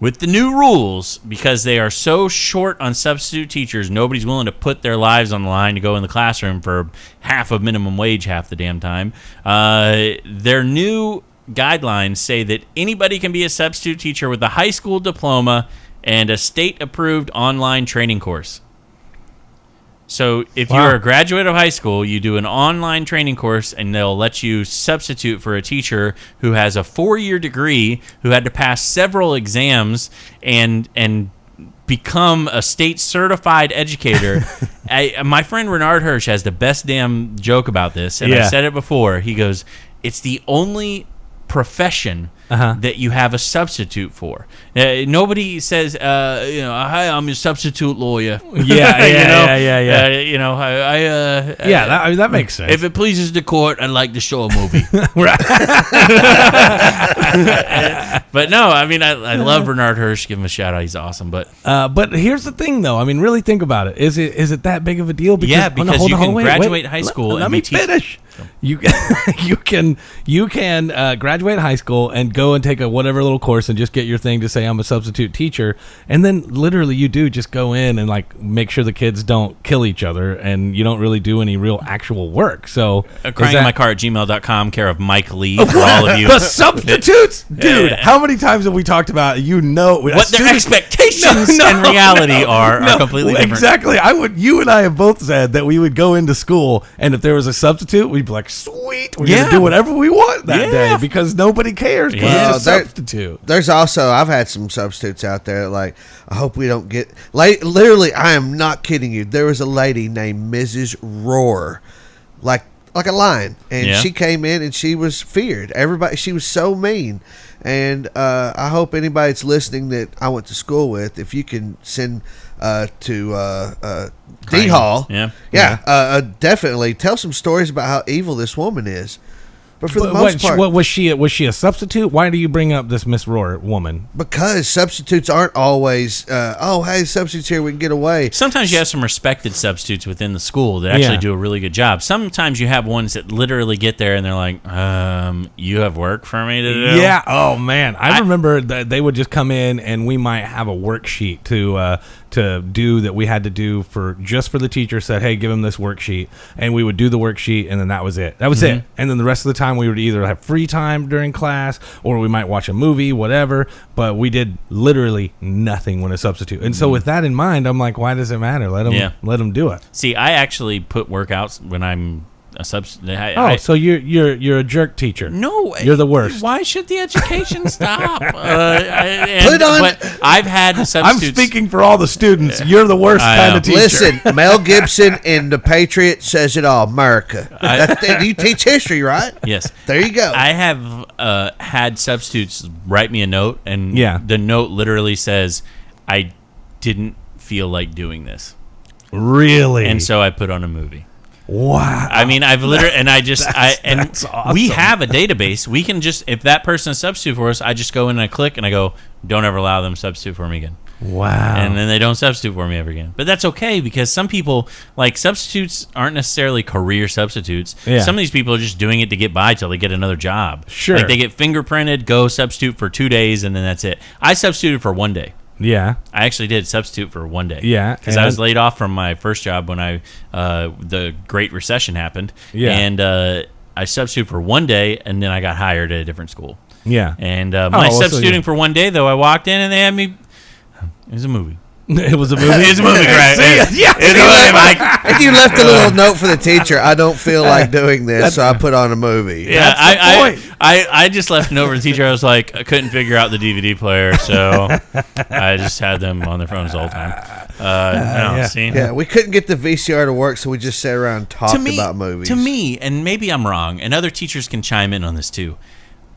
C: With the new rules, because they are so short on substitute teachers, nobody's willing to put their lives on the line to go in the classroom for half of minimum wage half the damn time. Their new guidelines say that anybody can be a substitute teacher with a high school diploma and a state-approved online training course. So if you're a graduate of high school, you do an online training course, and they'll let you substitute for a teacher who has a 4-year degree, who had to pass several exams and become a state certified educator. My friend Renard Hirsch has the best damn joke about this, and I've said it before. He goes, "It's the only profession that you have a substitute for." Nobody says, "Hi, I'm your substitute lawyer."
D: Yeah. That makes sense.
C: If it pleases the court, I'd like to show a movie. But no, I mean, I love Bernard Hirsch. Give him a shout out. He's awesome. But
D: here's the thing, though. I mean, really think about it. Is it that big of a deal?
C: Because you can graduate high school.
D: Let me finish. You can graduate high school and go and take a whatever little course and just get your thing to say I'm a substitute teacher, and then literally you do just go in and like make sure the kids don't kill each other, and you don't really do any real actual work. So
C: cryingmycar@gmail.com, care of Mike Lee, for all of you.
D: The substitutes, dude. How many times have we talked about
C: what their expectations and reality are completely different.
D: Exactly. You and I have both said that we would go into school, and if there was a substitute, we'd be like, sweet, we're gonna do whatever we want that day because nobody cares. It's a substitute.
E: There's also, I've had some substitutes out there. Like, I hope we don't get literally. I am not kidding you. There was a lady named Mrs. Roar, like a lion, and she came in and she was feared. Everybody, she was so mean. And I hope anybody that's listening that I went to school with, if you can send to D Hall, definitely tell some stories about how evil this woman is. But for the most part,
D: was she a substitute? Why do you bring up this Miss Roar woman?
E: Because substitutes aren't always, hey, substitutes here, we can get away.
C: Sometimes you have some respected substitutes within the school that actually do a really good job. Sometimes you have ones that literally get there and they're like, you have work for me to do?
D: Yeah. Oh, man. I remember that they would just come in and we might have a worksheet to do that we had to do for the teacher. Said, hey, give him this worksheet. And we would do the worksheet, and then that was it. That was it. And then the rest of the time we would either have free time during class or we might watch a movie, whatever. But we did literally nothing when a substitute. And so with that in mind, I'm like, why does it matter? Let them do it.
C: See, I actually put workouts when I'm
D: So you're a jerk teacher.
C: No,
D: you're the worst.
C: Why should the education stop?
E: Put it on.
C: But I've had
D: I'm
C: substitutes.
D: speaking for all the students. You're the worst kind of teacher.
E: Listen, Mel Gibson in The Patriot says it all. America. You teach history, right?
C: Yes.
E: There you go.
C: I have had substitutes write me a note, and the note literally says, "I didn't feel like doing this."
D: Really?
C: And so I put on a movie.
D: Wow.
C: I mean, I've literally, and I just,
D: that's awesome.
C: We have a database. We can just, if that person is substitute for us, I just go in and I click and I go, don't ever allow them to substitute for me again.
D: Wow.
C: And then they don't substitute for me ever again. But that's okay, because some people, like, substitutes aren't necessarily career substitutes.
D: Yeah.
C: Some of these people are just doing it to get by till they get another job.
D: Sure.
C: Like, they get fingerprinted, go substitute for 2 days, and then that's it. I substituted for 1 day.
D: Yeah.
C: I actually did substitute for 1 day.
D: Yeah.
C: Because I was laid off from my first job when the Great Recession happened.
D: Yeah.
C: And I substituted for 1 day, and then I got hired at a different school.
D: Yeah.
C: And my substituting for 1 day, though, I walked in and they had me. It was a movie.
D: It was a movie.
C: It's a movie, right?
E: If you left a little note for the teacher, I don't feel like doing this, so I put on a movie.
C: Yeah, I just left a note for the teacher. I was like, I couldn't figure out the DVD player, so I just had them on their phones all the time. See?
E: Yeah, we couldn't get the VCR to work, so we just sat around and talked about movies.
C: To me, and maybe I'm wrong, and other teachers can chime in on this too,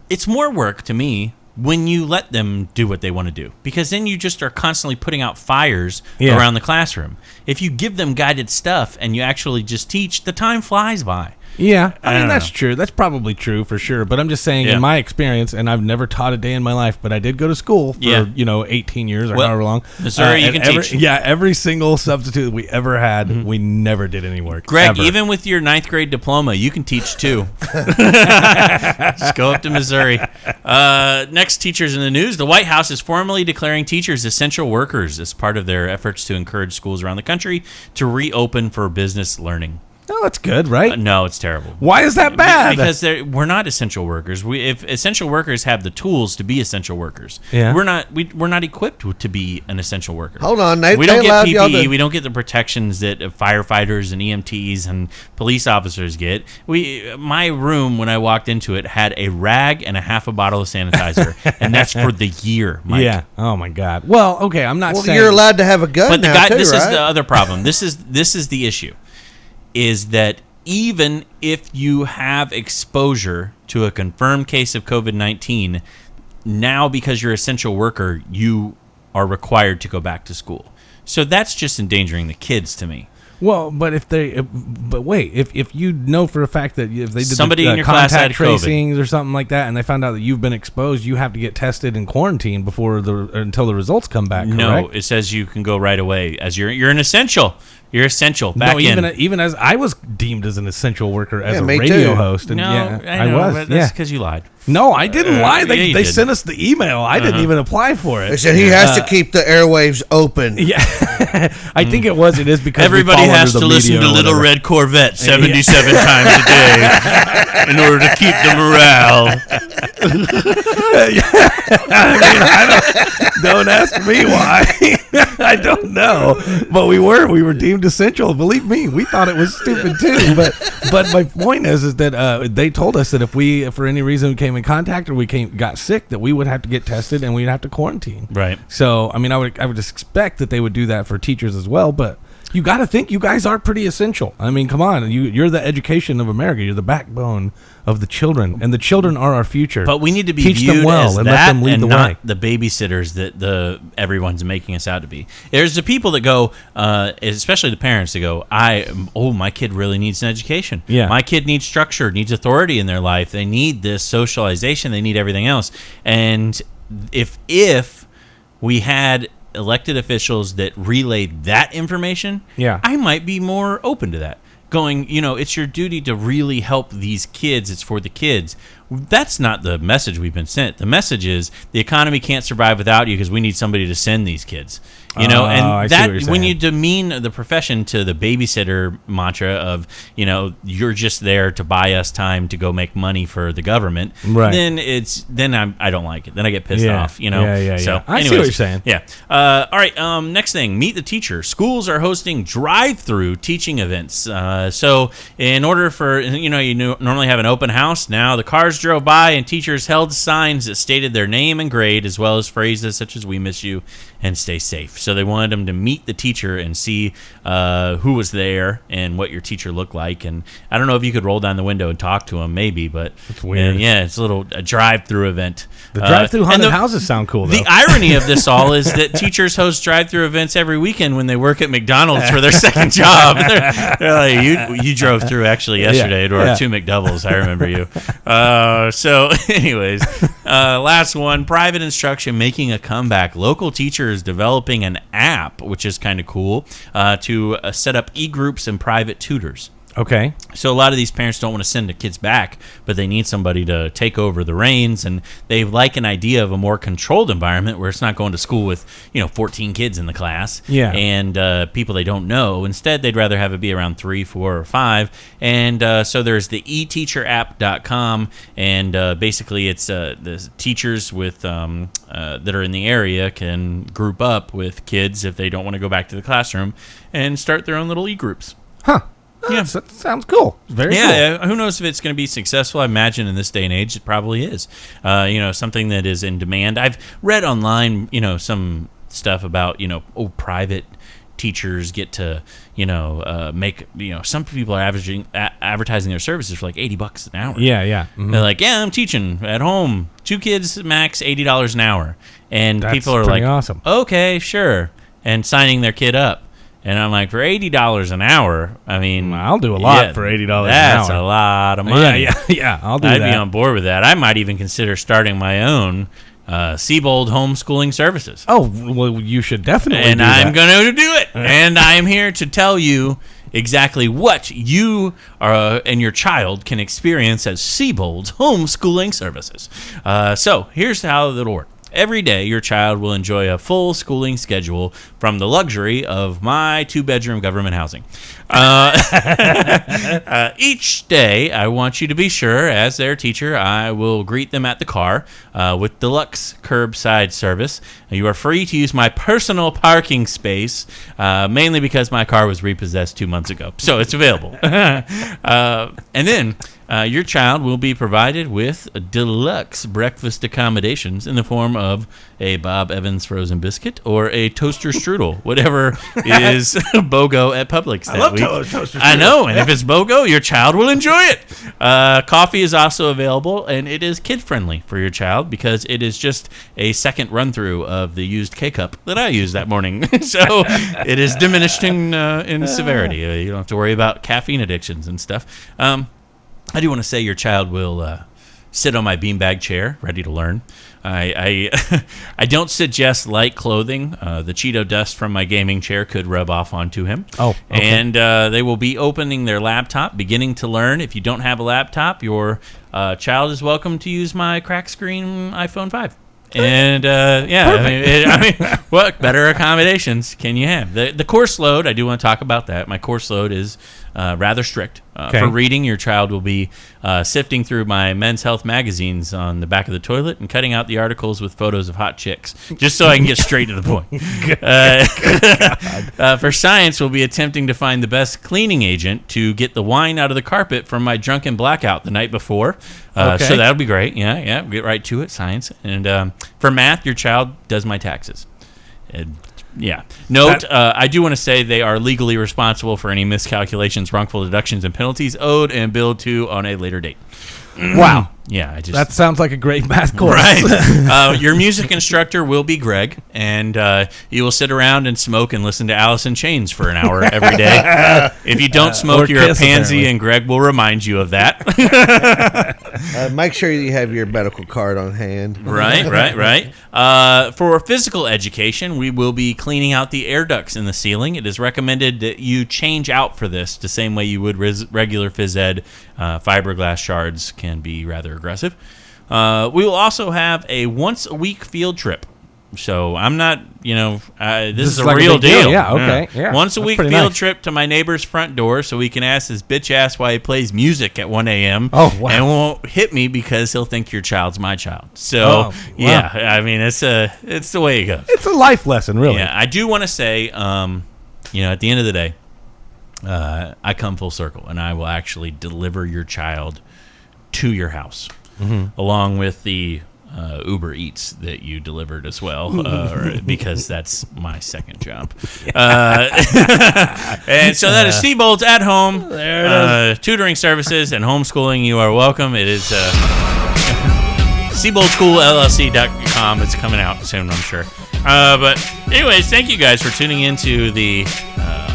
C: it's more work to me when you let them do what they want to do, because then you just are constantly putting out fires around the classroom. If you give them guided stuff and you actually just teach, the time flies by.
D: Yeah, I mean,
C: don't
D: that's true. That's probably true for sure. But I'm just saying, in my experience, and I've never taught a day in my life, but I did go to school for 18 years or however long.
C: Missouri, you can teach.
D: Yeah, every single substitute we ever had, we never did any work.
C: Greg,
D: ever.
C: even with your 9th grade diploma, you can teach too. Just go up to Missouri. Next, teachers in the news. The White House is formally declaring teachers essential workers as part of their efforts to encourage schools around the country to reopen for business learning.
D: No, that's good, right?
C: No, it's terrible.
D: Why is that bad?
C: Because we're not essential workers. If essential workers have the tools to be essential workers, we're not equipped to be an essential worker.
E: Hold on, we
C: don't get PPE. We don't get the protections that firefighters and EMTs and police officers get. My room, when I walked into it, had a rag and a half a bottle of sanitizer, and that's for the year, Mike.
D: Yeah. Oh my God. Well, okay, I'm not saying
E: you're allowed to have a gun.
C: But this
E: right?
C: is the other problem. This is the issue. Is that even if you have exposure to a confirmed case of COVID-19, now because you're an essential worker, you are required to go back to school. So that's just endangering the kids to me.
D: Well, but if you know for a fact that if they did
C: somebody in your class had
D: tracings
C: COVID
D: or something like that, and they found out that you've been exposed, you have to get tested and quarantined until the results come back. Correct?
C: No, it says you can go right away as you're an essential. You're essential.
D: Even as I was deemed as an essential worker as a
E: me
D: radio
E: too.
D: host. And
C: I was. But that's because you lied.
D: No, I didn't lie. They
C: did.
D: sent us the email. I didn't even apply for it.
E: They said he has to keep the airwaves open.
D: Yeah, I think it is because
C: everybody has to listen to Little Red Corvette 77 times a day in order to keep the morale.
D: Don't ask me why. I don't know, but we were deemed essential. Believe me, we thought it was stupid too. But my point is that they told us that if we, for any reason, came in contact or got sick, that we would have to get tested and we'd have to quarantine.
C: Right.
D: So I mean, I would expect that they would do that for teachers as well, but. You got to think you guys are pretty essential. I mean, come on. You're the education of America. You're the backbone of the children, and the children are our future.
C: But we need to be
D: Teach
C: viewed
D: them well
C: as
D: and
C: that,
D: let them lead
C: and
D: the
C: not
D: way.
C: the babysitters that everyone's making us out to be. There's the people that go, especially the parents that go, my kid really needs an education.
D: Yeah.
C: My kid needs structure, needs authority in their life. They need this socialization. They need everything else. And if we had elected officials that relayed that information, I might be more open to that. Going, it's your duty to really help these kids. It's for the kids. that's not the message we've been sent. The message is the economy can't survive without you because we need somebody to send these kids. You know, and
D: I see what you're
C: that when
D: saying.
C: you demean the profession to the babysitter mantra of, you know, you're just there to buy us time to go make money for the government,
D: Right.
C: then I don't like it. Then I get pissed off, you know.
D: Yeah.
C: So,
D: I see
C: anyways,
D: what you're saying.
C: Yeah. All right. Next thing, meet the teacher. Schools are hosting drive-through teaching events. So in order for, you know, normally have an open house. Now the cars drove by and teachers held signs that stated their name and grade, as well as phrases such as "We miss you" and "Stay safe." So they wanted them to meet the teacher and see who was there and what your teacher looked like. And I don't know if you could roll down the window and talk to him, maybe, but
D: it's weird.
C: Yeah, it's a drive-through event.
D: The drive-through
C: and
D: haunted houses sound cool, though.
C: The irony of this all is that teachers host drive-through events every weekend when they work at McDonald's for their second job. They're like, you drove through actually yesterday to our 2 McDoubles. I remember you. So, anyways, last one: private instruction making a comeback. Local teachers developing an app, which is kind of cool, to set up e-groups and private tutors.
D: Okay.
C: So a lot of these parents don't want to send the kids back, but they need somebody to take over the reins, and they like an idea of a more controlled environment where it's not going to school with, 14 kids in the class and people they don't know. Instead, they'd rather have it be around 3, 4, or 5. And so there's the eteacherapp.com, and basically it's the teachers with that are in the area can group up with kids if they don't want to go back to the classroom and start their own little e-groups.
D: Huh.
C: Yeah,
D: that sounds cool. Very cool.
C: Yeah, who knows if it's going to be successful? I imagine in this day and age it probably is. Something that is in demand. I've read online, some stuff about, private teachers get to, make, some people are advertising their services for like $80 an hour.
D: Yeah. Mm-hmm.
C: They're like, I'm teaching at home, 2 kids, max $80 an hour. And
D: That's
C: people are
D: pretty
C: like,
D: awesome.
C: Okay, sure. And signing their kid up. And I'm like, for $80 an hour, I mean...
D: I'll do a lot for $80 an hour.
C: That's a lot of money.
D: Yeah, I'll do that.
C: I'd be on board with that. I might even consider starting my own Siebold homeschooling services.
D: Oh, well, you should definitely
C: and
D: do that.
C: I'm going to do it. And I'm here to tell you exactly what you and your child can experience as Siebold's homeschooling services. So here's how it'll work. Every day, your child will enjoy a full schooling schedule from the luxury of my 2-bedroom government housing. Each day, I want you to be sure, as their teacher, I will greet them at the car with deluxe curbside service. You are free to use my personal parking space, mainly because my car was repossessed 2 months ago, so it's available. And then... your child will be provided with deluxe breakfast accommodations in the form of a Bob Evans frozen biscuit or a toaster strudel, whatever is BOGO at Publix that week.
D: toaster strudel.
C: I know, and if it's BOGO, your child will enjoy it. Coffee is also available, and it is kid-friendly for your child because it is just a second run-through of the used K-Cup that I used that morning. So it is diminishing in severity. You don't have to worry about caffeine addictions and stuff. I do want to say your child will sit on my beanbag chair, ready to learn. I don't suggest light clothing. The Cheeto dust from my gaming chair could rub off onto him.
D: Oh, okay.
C: And they will be opening their laptop, beginning to learn. If you don't have a laptop, your child is welcome to use my crack screen iPhone 5. And what better accommodations can you have? The course load, I do want to talk about that. My course load is rather strict. For reading, your child will be sifting through my Men's Health magazines on the back of the toilet and cutting out the articles with photos of hot chicks, just so I can get straight to the point. For science, we'll be attempting to find the best cleaning agent to get the wine out of the carpet from my drunken blackout the night before. So that'll be great. Yeah, we'll get right to it, science. And for math, your child does my taxes. Note, I do want to say they are legally responsible for any miscalculations, wrongful deductions, and penalties owed and billed to on a later date.
D: Wow.
C: Yeah,
D: that sounds like a great math course.
C: Right. Your music instructor will be Greg, and you will sit around and smoke and listen to Alice in Chains for an hour every day. If you don't smoke, you're
E: Kiss,
C: a pansy,
E: apparently.
C: and Greg will remind you of that.
E: Make sure you have your medical card on hand.
C: Right. For physical education, we will be cleaning out the air ducts in the ceiling. It is recommended that you change out for this the same way you would regular phys ed. Fiberglass shards can be rather aggressive. We will also have a once-a-week field trip. So I'm not, this is a
D: like a
C: real
D: big deal.
C: deal.
D: Yeah, okay. Yeah.
C: Once a
D: That's
C: week
D: pretty
C: field
D: nice.
C: trip to my neighbor's front door so he can ask his bitch ass why he plays music at 1 a.m.
D: Oh, wow.
C: And won't hit me because he'll think your child's my child. So,
D: wow.
C: yeah, I mean, it's the way it goes.
D: It's a life lesson, really.
C: Yeah, I do want to say, at the end of the day, I come full circle, and I will actually deliver your child to your house, along with the Uber Eats that you delivered as well, because that's my second job. And so that is Seabolds at home, tutoring services and homeschooling. You are welcome. It is SeaboldsSchoolLLC.com. It's coming out soon, I'm sure. But anyways, thank you guys for tuning into the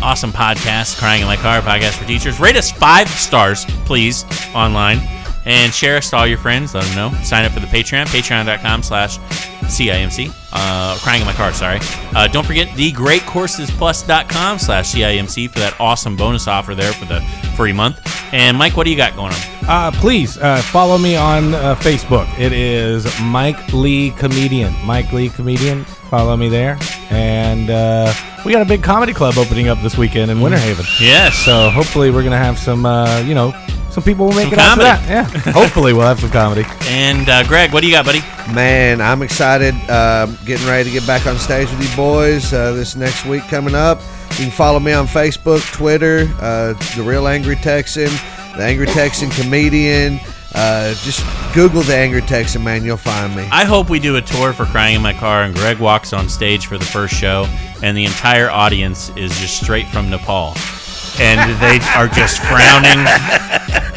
C: awesome podcast, Crying in My Car, podcast for teachers. Rate us 5 stars, please, online. And share us to all your friends. Let them know. Sign up for the Patreon, patreon.com/CIMC. Crying in My Car, sorry. Don't forget thegreatcoursesplus.com/CIMC for that awesome bonus offer there for the free month. And Mike, what do you got going on?
D: Please follow me on Facebook. It is Mike Lee Comedian. Mike Lee Comedian. Follow me there. And we got a big comedy club opening up this weekend in Winter Haven.
C: Yes.
D: So hopefully we're going to have some, some people will make
C: Some
D: it out to
C: comedy.
D: that. Yeah. Hopefully we'll have some comedy.
C: And Greg, what do you got, buddy?
E: Man, I'm excited. Getting ready to get back on stage with you boys this next week coming up. You can follow me on Facebook, Twitter, The Real Angry Texan, The Angry Texan Comedian. Just Google The Angry Texan, man. You'll find me.
C: I hope we do a tour for Crying in My Car and Greg walks on stage for the first show and the entire audience is just straight from Nepal. And they are just frowning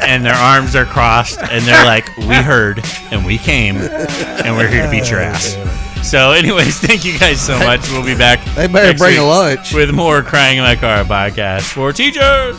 C: and their arms are crossed and they're like, we heard and we came and we're here to beat your ass. So anyways, thank you guys so much. We'll be back.
E: They better
C: next
E: bring
C: week
E: a lunch.
C: with more Crying in My Car podcast for teachers.